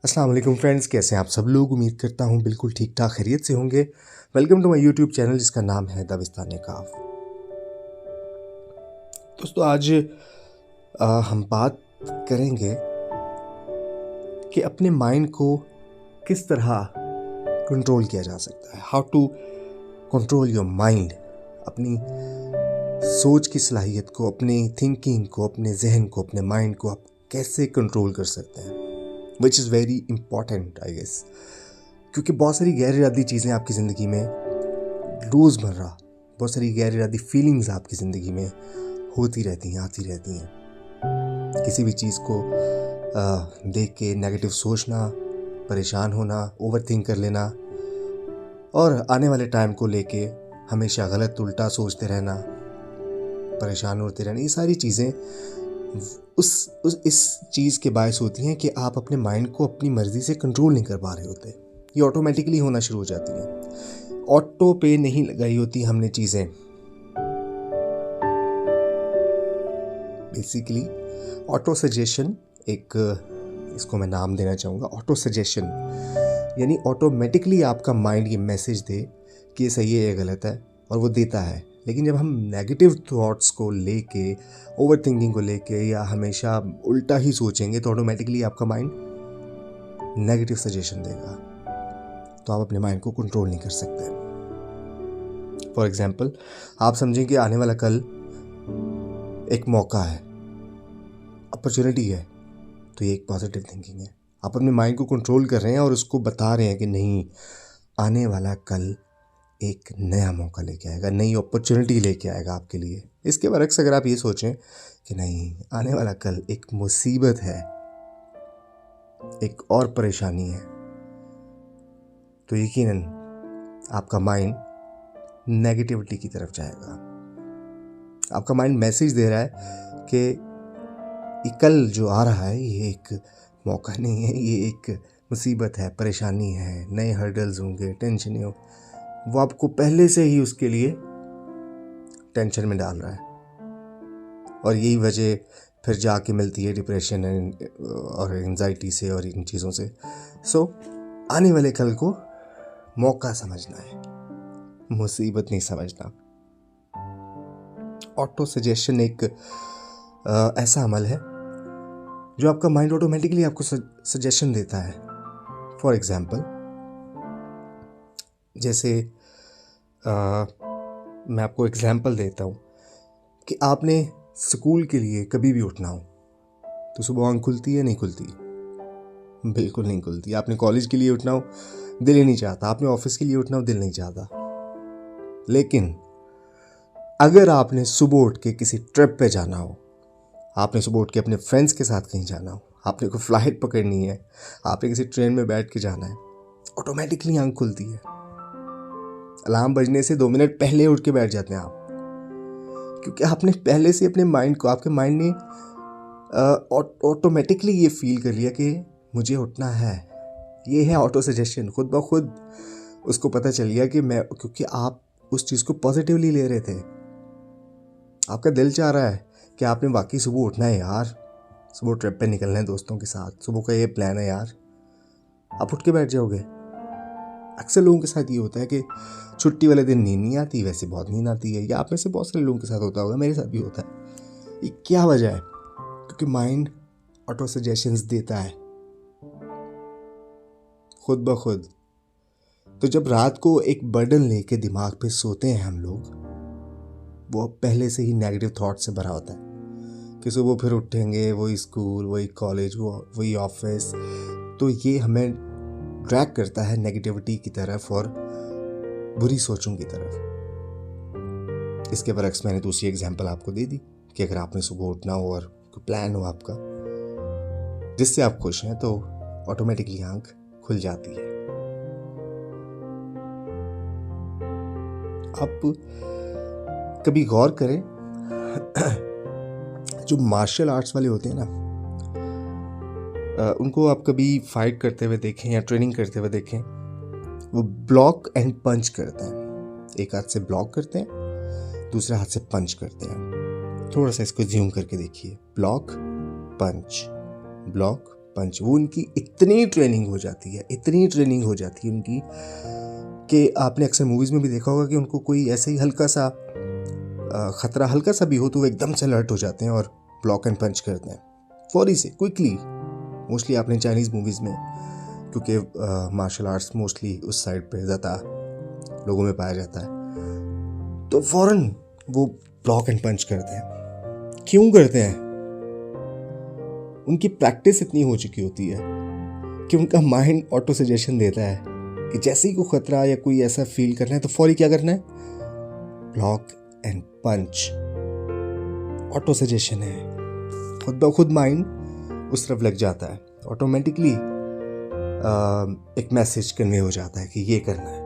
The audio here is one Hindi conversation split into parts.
अस्सलाम वालेकुम फ्रेंड्स, कैसे हैं आप सब लोग। उम्मीद करता हूँ बिल्कुल ठीक ठाक खैरियत से होंगे। Welcome to my YouTube channel जिसका नाम है दबिस्तान काफ। दोस्तों आज हम बात करेंगे कि अपने माइंड को किस तरह कंट्रोल किया जा सकता है। How to control your mind. अपनी सोच की सलाहियत को, अपनी थिंकिंग को, अपने जहन को, अपने माइंड को आप कैसे कंट्रोल कर सकते हैं, which is very important I guess. क्योंकि बहुत सारी गैर इरादी चीज़ें आपकी ज़िंदगी में रोज़मर्रा, बहुत सारी गैर इरादी फीलिंग्स आपकी ज़िंदगी में होती रहती हैं, आती रहती हैं। किसी भी चीज़ को देख के नेगेटिव सोचना, परेशान होना, ओवर थिंक कर लेना और आने वाले टाइम को लेके हमेशा गलत उल्टा सोचते रहना, परेशान होते रहना, ये सारी चीज़ें इस चीज़ के बायस होती हैं कि आप अपने माइंड को अपनी मर्ज़ी से कंट्रोल नहीं कर पा रहे होते। ये ऑटोमेटिकली होना शुरू हो जाती हैं। ऑटो पे नहीं लगाई होती हमने चीज़ें। बेसिकली ऑटो सजेशन, एक इसको मैं नाम देना चाहूँगा, ऑटो सजेशन। यानी ऑटोमेटिकली आपका माइंड ये मैसेज दे कि ये सही है, ये गलत है, और वो देता है। लेकिन जब हम नेगेटिव थॉट्स को लेके, ओवर थिंकिंग को लेके या हमेशा उल्टा ही सोचेंगे तो ऑटोमेटिकली आपका माइंड नेगेटिव सजेशन देगा। तो आप अपने माइंड को कंट्रोल नहीं कर सकते। फॉर एग्जाम्पल, आप समझें कि आने वाला कल एक मौका है, अपॉर्चुनिटी है, तो ये एक पॉजिटिव थिंकिंग है। आप अपने माइंड को कंट्रोल कर रहे हैं और उसको बता रहे हैं कि नहीं, आने वाला कल एक नया मौका लेके आएगा, नई अपॉर्चुनिटी लेके आएगा आपके लिए। इसके बरक्स अगर आप ये सोचें कि नहीं, आने वाला कल एक मुसीबत है, एक और परेशानी है, तो यकीनन आपका माइंड नेगेटिविटी की तरफ जाएगा। आपका माइंड मैसेज दे रहा है कि ये कल जो आ रहा है ये एक मौका नहीं है, ये एक मुसीबत है, परेशानी है, नए हर्डल्स होंगे, टेंशन हो। वो आपको पहले से ही उसके लिए टेंशन में डाल रहा है, और यही वजह फिर जाके मिलती है डिप्रेशन और एंजाइटी से और इन चीज़ों से। सो आने वाले कल को मौका समझना है, मुसीबत नहीं समझना। ऑटो सजेशन एक ऐसा अमल है जो आपका माइंड ऑटोमेटिकली आपको सजेशन देता है। फॉर एग्जाम्पल, जैसे मैं आपको एग्जाम्पल देता हूँ कि आपने स्कूल के लिए कभी भी उठना हो तो सुबह आँख खुलती है, नहीं खुलती? बिल्कुल नहीं खुलती। आपने कॉलेज के लिए उठना हो, दिल ही नहीं चाहता। आपने ऑफिस के लिए उठना हो, दिल नहीं चाहता। लेकिन अगर आपने सुबह उठ के किसी ट्रिप पे जाना हो, आपने सुबह उठ के अपने फ्रेंड्स के साथ कहीं जाना हो, आपने कोई फ्लाइट पकड़नी है, आपने किसी ट्रेन में बैठ के जाना है, ऑटोमेटिकली आँख खुलती है। अलार्म बजने से 2 मिनट पहले उठ के बैठ जाते हैं आप, क्योंकि आपने पहले से अपने माइंड को, आपके माइंड ने ऑटोमेटिकली ये फील कर लिया कि मुझे उठना है। ये है ऑटो सजेशन। खुद ब खुद उसको पता चल गया कि मैं, क्योंकि आप उस चीज़ को पॉजिटिवली ले रहे थे। आपका दिल चाह रहा है कि आपने वाकई सुबह उठना है यार, सुबह ट्रिप पे निकलना है दोस्तों के साथ, सुबह का ये प्लान है यार, आप उठ के बैठ जाओगे। अक्सर लोगों के साथ ये होता है कि छुट्टी वाले दिन नींद नहीं आती, वैसे बहुत नींद आती है, या आप में से बहुत सारे लोगों के साथ होता होगा, मेरे साथ भी होता है। ये क्या वजह है? क्योंकि माइंड ऑटो सजेशंस देता है खुद ब खुद। तो जब रात को एक बर्डन लेके दिमाग पे सोते हैं हम लोग, वो पहले से ही नेगेटिव थॉट से भरा होता है कि सुबह फिर उठेंगे, वही स्कूल, वही कॉलेज, वही ऑफिस। तो ये हमें ड्रैग करता है नेगेटिविटी की तरफ और बुरी सोचों की तरफ। इसके बरक्स मैंने दूसरी एग्जांपल आपको दे दी कि अगर आपने सुबह उठना हो और कोई प्लान हो आपका जिससे आप खुश हैं, तो ऑटोमेटिकली आंख खुल जाती है। आप कभी गौर करें, जो मार्शल आर्ट्स वाले होते हैं ना, उनको आप कभी फाइट करते हुए देखें या ट्रेनिंग करते हुए देखें, वो ब्लॉक एंड पंच करते हैं। एक हाथ से ब्लॉक करते हैं, दूसरे हाथ से पंच करते हैं। थोड़ा सा इसको ज़ूम करके देखिए, ब्लॉक पंच, ब्लॉक पंच, वो उनकी इतनी ट्रेनिंग हो जाती है, इतनी ट्रेनिंग हो जाती है उनकी, कि आपने अक्सर मूवीज़ में भी देखा होगा कि उनको कोई ऐसे ही हल्का सा ख़तरा हल्का सा भी हो तो वो एकदम से अलर्ट हो जाते हैं और ब्लॉक एंड पंच करते हैं फौरी से, क्विकली। मोस्टली आपने चाइनीज़ मूवीज़ में, क्योंकि मार्शल आर्ट्स मोस्टली उस साइड पे ज़्यादा लोगों में पाया जाता है, तो फ़ौरन वो ब्लॉक एंड पंच करते हैं। क्यों करते हैं? उनकी प्रैक्टिस इतनी हो चुकी होती है कि उनका माइंड ऑटो सजेशन देता है कि जैसे ही कोई खतरा या कोई ऐसा फील करना है तो फौरी क्या करना है? Block and punch. Auto suggestion है, खुद ब खुद माइंड उस तरफ लग जाता है, ऑटोमेटिकली एक मैसेज कन्वे हो जाता है कि ये करना है।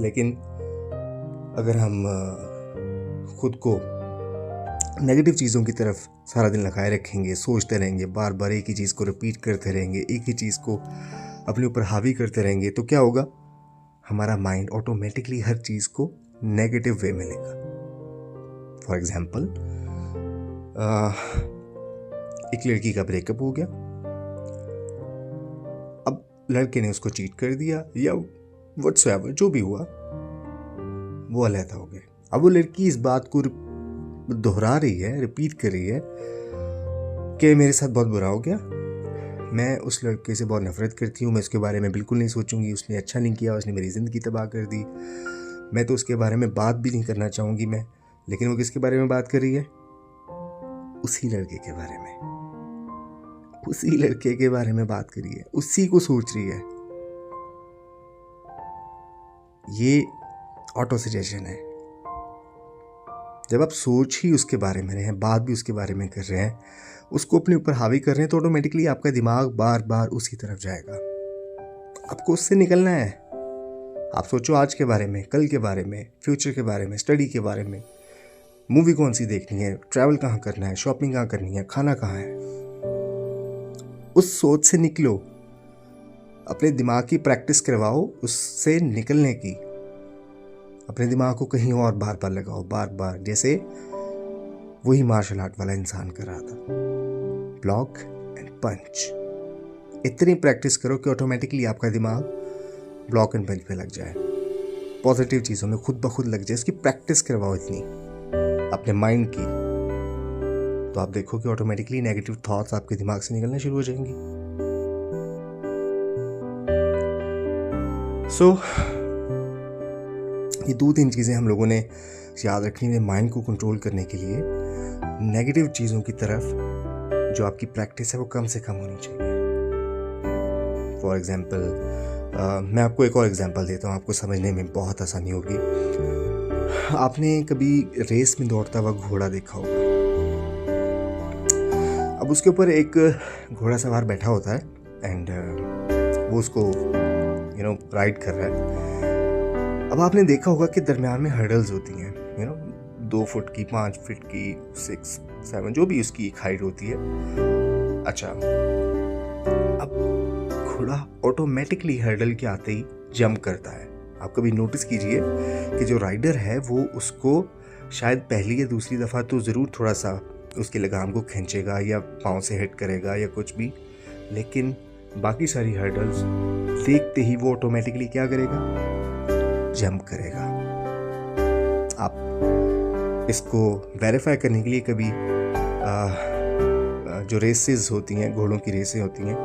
लेकिन अगर हम खुद को नेगेटिव चीज़ों की तरफ सारा दिन लगाए रखेंगे, सोचते रहेंगे, बार बार एक ही चीज़ को रिपीट करते रहेंगे, एक ही चीज़ को अपने ऊपर हावी करते रहेंगे, तो क्या होगा? हमारा माइंड ऑटोमेटिकली हर चीज़ को नेगेटिव वे में लेगा। फॉर एग्जाम्पल, एक लड़की का ब्रेकअप हो गया, अब लड़के ने उसको चीट कर दिया या व्हाट्सएवर जो भी हुआ, वो अलग हो गए। अब वो लड़की इस बात को दोहरा रही है, रिपीट कर रही है कि मेरे साथ बहुत बुरा हो गया, मैं उस लड़के से बहुत नफरत करती हूँ, मैं उसके बारे में बिल्कुल नहीं सोचूंगी, उसने अच्छा नहीं किया, उसने मेरी ज़िंदगी तबाह कर दी, मैं तो उसके बारे में बात भी नहीं करना चाहूँगी मैं। लेकिन वो किसके बारे में बात कर रही है? उसी लड़के के बारे में, उसी लड़के के बारे में बात कर रही है, उसी को सोच रही है। ये ऑटो सजेशन है। जब आप सोच ही उसके बारे में रहे हैं, बात भी उसके बारे में कर रहे हैं, उसको अपने ऊपर हावी कर रहे हैं, तो ऑटोमेटिकली आपका दिमाग बार बार उसी तरफ जाएगा। आपको उससे निकलना है। आप सोचो आज के बारे में, कल के बारे में, फ्यूचर के बारे में, स्टडी के बारे में, मूवी कौन सी देखनी है, ट्रैवल कहाँ करना है, शॉपिंग कहाँ करनी है, खाना कहाँ है। उस सोच से निकलो, अपने दिमाग की प्रैक्टिस करवाओ उससे निकलने की। अपने दिमाग को कहीं और बार बार लगाओ, बार बार, जैसे वही मार्शल आर्ट वाला इंसान कर रहा था, ब्लॉक एंड पंच। इतनी प्रैक्टिस करो कि ऑटोमेटिकली आपका दिमाग ब्लॉक एंड पंच पे लग जाए, पॉजिटिव चीज़ों में खुद ब खुद लग जाए। इसकी प्रैक्टिस करवाओ इतनी अपने माइंड की, तो आप देखो कि ऑटोमेटिकली नेगेटिव थॉट्स आपके दिमाग से निकलना शुरू हो जाएंगी। सो ये 2-3 चीज़ें हम लोगों ने याद रखनी है माइंड को कंट्रोल करने के लिए। नेगेटिव चीज़ों की तरफ जो आपकी प्रैक्टिस है वो कम से कम होनी चाहिए। फॉर एग्जांपल, मैं आपको एक और एग्जांपल देता हूँ, आपको समझने में बहुत आसानी होगी। आपने कभी रेस में दौड़ता हुआ घोड़ा देखा होगा। अब उसके ऊपर एक घोड़ा सवार बैठा होता है एंड वो उसको राइड कर रहा है। अब आपने देखा होगा कि दरम्यान में हर्डल्स होती हैं, 2 फुट की, 5 फीट की, 6, 7, जो भी उसकी हाइट होती है। अच्छा, अब घोड़ा ऑटोमेटिकली हर्डल के आते ही जंप करता है। आप कभी नोटिस कीजिए कि जो राइडर है वो उसको शायद पहली या दूसरी दफ़ा तो ज़रूर थोड़ा सा उसकी लगाम को खींचेगा या पाँव से हिट करेगा या कुछ भी, लेकिन बाकी सारी हर्डल्स देखते ही वो ऑटोमेटिकली क्या करेगा? जंप करेगा। आप इसको वेरीफाई करने के लिए कभी जो रेसेस होती हैं, घोड़ों की रेसें होती हैं,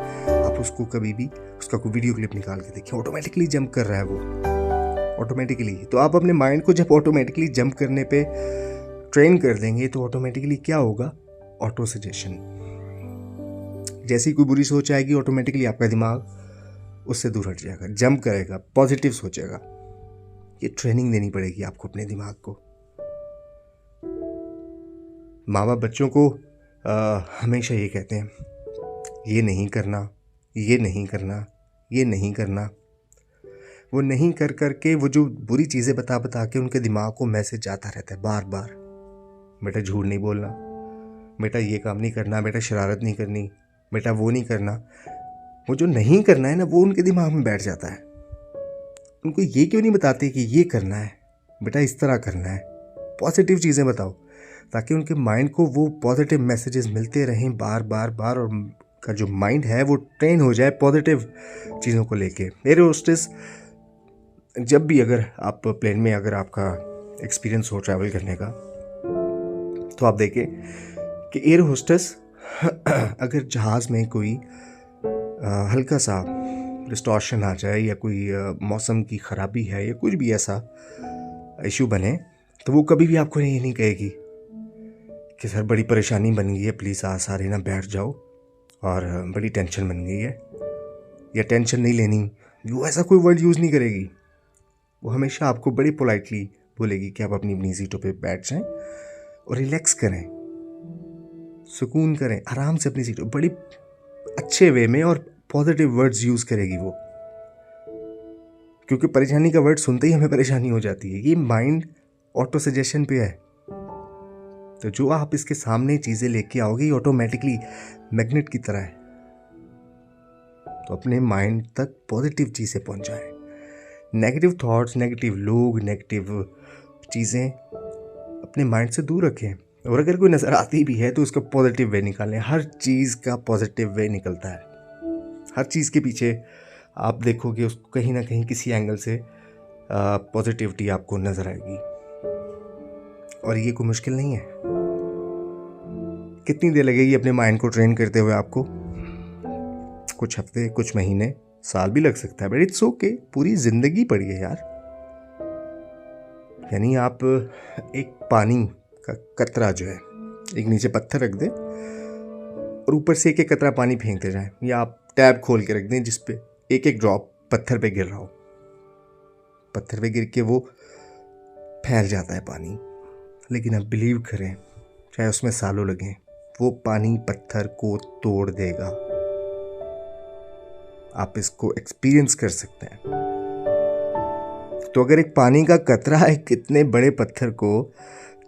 आप उसको कभी भी उसका कोई वीडियो क्लिप निकाल के देखिए, ऑटोमेटिकली जंप कर रहा है वो, ऑटोमेटिकली। तो आप अपने माइंड को जब ऑटोमेटिकली जंप करने पे ट्रेन कर देंगे तो ऑटोमेटिकली क्या होगा? Auto suggestion. जैसी कोई बुरी सोच आएगी, ऑटोमेटिकली आपका दिमाग उससे दूर हट जाएगा, जंप करेगा, पॉजिटिव सोचेगा। ये ट्रेनिंग देनी पड़ेगी आपको अपने दिमाग को। माँ बाप बच्चों को हमेशा ये कहते हैं, ये नहीं करना, ये नहीं करना, ये नहीं करना। वो नहीं कर करके वो जो बुरी चीज़ें बता बता के उनके दिमाग को मैसेज जाता रहता है बार बार। बेटा झूठ नहीं बोलना, बेटा ये काम नहीं करना, बेटा शरारत नहीं करनी, बेटा वो नहीं करना। वो जो नहीं करना है ना, वो उनके दिमाग में बैठ जाता है। उनको ये क्यों नहीं बताते कि ये करना है, बेटा इस तरह करना है। पॉजिटिव चीज़ें बताओ ताकि उनके माइंड को वो पॉजिटिव मैसेजेस मिलते रहें बार बार बार, और का जो माइंड है वो ट्रेन हो जाए पॉजिटिव चीज़ों को लेके। एयर होस्टेस, जब भी अगर आप प्लेन में अगर आपका एक्सपीरियंस हो ट्रैवल करने का, तो आप देखें कि एयर होस्टेस अगर जहाज़ में कोई हल्का सा डिस्टॉर्शन आ जाए या कोई मौसम की ख़राबी है या कुछ भी ऐसा इशू बने, तो वो कभी भी आपको ये नहीं कहेगी कि सर बड़ी परेशानी बन गई है, प्लीज़ सारे ना बैठ जाओ और बड़ी टेंशन बन गई है या टेंशन नहीं लेनी। वो ऐसा कोई वर्ड यूज़ नहीं करेगी। वो हमेशा आपको बड़ी पोलाइटली बोलेगी कि आप अपनी अपनी सीटों पे बैठ जाएं और रिलैक्स करें, सुकून करें, आराम से अपनी सीटों, बड़ी अच्छे वे में और पॉजिटिव वर्ड्स यूज़ करेगी वो। क्योंकि परेशानी का वर्ड सुनते ही हमें परेशानी हो जाती है। ये माइंड ऑटो सजेशन पे है। तो जो आप इसके सामने चीज़ें लेके आओगे, ऑटोमेटिकली मैग्नेट की तरह है। तो अपने माइंड तक पॉजिटिव चीज़ें पहुंचाएं। नेगेटिव थॉट्स, नेगेटिव लोग, नेगेटिव चीज़ें अपने माइंड से दूर रखें। और अगर कोई नज़र आती भी है तो उसका पॉजिटिव वे निकालें। हर चीज़ का पॉजिटिव वे निकलता है। हर चीज़ के पीछे आप देखोगे उसको कहीं ना कहीं किसी एंगल से पॉजिटिविटी आपको नज़र आएगी। और ये कोई मुश्किल नहीं है। कितनी देर लगेगी अपने माइंड को ट्रेन करते हुए आपको? कुछ हफ्ते, कुछ महीने, साल भी लग सकता है, बट इट्स ओके। पूरी ज़िंदगी पड़ी है यार। यानी आप एक पानी का कतरा जो है, एक नीचे पत्थर रख दें और ऊपर से एक एक कतरा पानी फेंकते जाएं, या आप टैब खोल के रख दें जिस पे एक एक ड्रॉप पत्थर पे गिर रहा हो। पत्थर पे गिर के वो फैल जाता है पानी। लेकिन आप बिलीव करें, चाहे उसमें सालों लगें, वो पानी पत्थर को तोड़ देगा। आप इसको एक्सपीरियंस कर सकते हैं। तो अगर एक पानी का कतरा एक कितने बड़े पत्थर को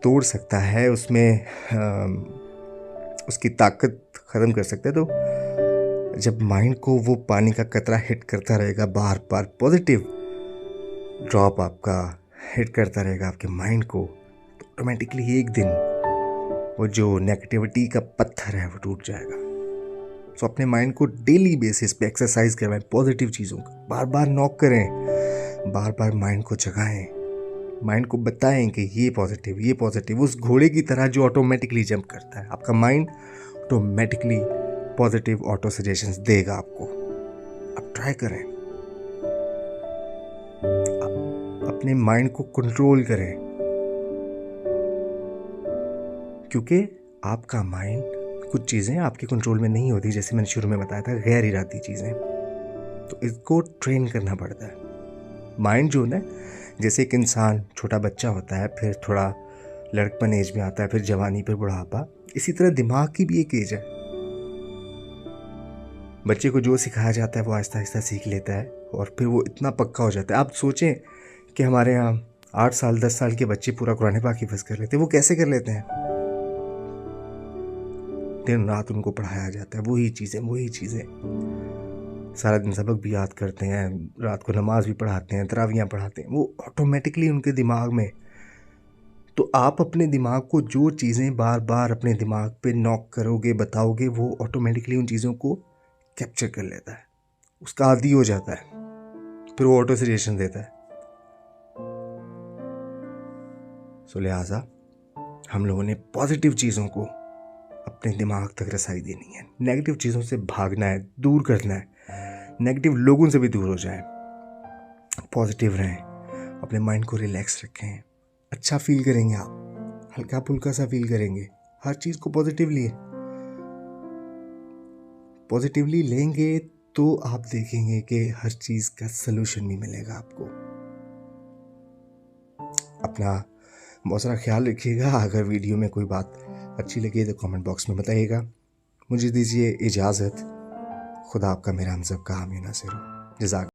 तोड़ सकता है, उसमें उसकी ताकत ख़त्म कर सकता है, तो जब माइंड को वो पानी का कतरा हिट करता रहेगा, बार बार पॉजिटिव ड्रॉप आपका हिट करता रहेगा आपके माइंड को, तो ऑटोमेटिकली एक दिन वो जो नेगेटिविटी का पत्थर है वो टूट जाएगा। तो अपने माइंड को डेली बेसिस पे एक्सरसाइज करवाएं पॉजिटिव चीज़ों का। बार बार नॉक करें, बार बार माइंड को जगाएं, माइंड को बताएं कि ये पॉजिटिव, ये पॉजिटिव। उस घोड़े की तरह जो ऑटोमेटिकली जंप करता है, आपका mind automatically positive auto suggestions देगा आपको। आप ट्राई करें, आप अपने माइंड को कंट्रोल करें, क्योंकि आपका माइंड, कुछ चीज़ें आपके कंट्रोल में नहीं होती, जैसे मैंने शुरू में बताया था, गैर इरादी चीज़ें। तो इसको ट्रेन करना पड़ता है। माइंड जो है, जैसे एक इंसान, छोटा बच्चा होता है, फिर थोड़ा लड़कपन एज में आता है, फिर जवानी, फिर बुढ़ापा, इसी तरह दिमाग की भी एक एज है। बच्चे को जो सिखाया जाता है वो आहिस्ता आहिस्ता सीख लेता है और फिर वो इतना पक्का हो जाता है। आप सोचें कि हमारे यहाँ 8 साल 10 साल के बच्चे पूरा कुरान पाक हिफ्ज़ कर लेते हैं। वो कैसे कर लेते हैं? दिन रात उनको पढ़ाया जाता है, वही चीज़ें। सारा दिन सबक भी याद करते हैं, रात को नमाज भी पढ़ाते हैं, तरावियाँ पढ़ाते हैं, वो ऑटोमेटिकली उनके दिमाग में। तो आप अपने दिमाग को जो चीज़ें बार बार अपने दिमाग पे नॉक करोगे, बताओगे, वो ऑटोमेटिकली उन चीज़ों को कैप्चर कर लेता है, उसका आदी हो जाता है, फिर वो ऑटो सजेशन देता है। सो लिहाजा हम लोगों ने पॉजिटिव चीज़ों को अपने दिमाग तक रसाई देनी है। नेगेटिव चीज़ों से भागना है, दूर करना है। नेगेटिव लोगों से भी दूर हो जाएं, पॉजिटिव रहें, अपने माइंड को रिलैक्स रखें। अच्छा फील करेंगे आप, हल्का फुल्का सा फील करेंगे। हर चीज़ को पॉजिटिवली लेंगे तो आप देखेंगे कि हर चीज़ का सलूशन भी मिलेगा आपको। अपना बहुत सारा ख्याल रखिएगा। अगर वीडियो में कोई बात अच्छी लगे तो कमेंट बॉक्स में बताइएगा। मुझे दीजिए इजाज़त। खुदा आपका, मेरा हम सब का हामी नासिर हो। जज़ाक।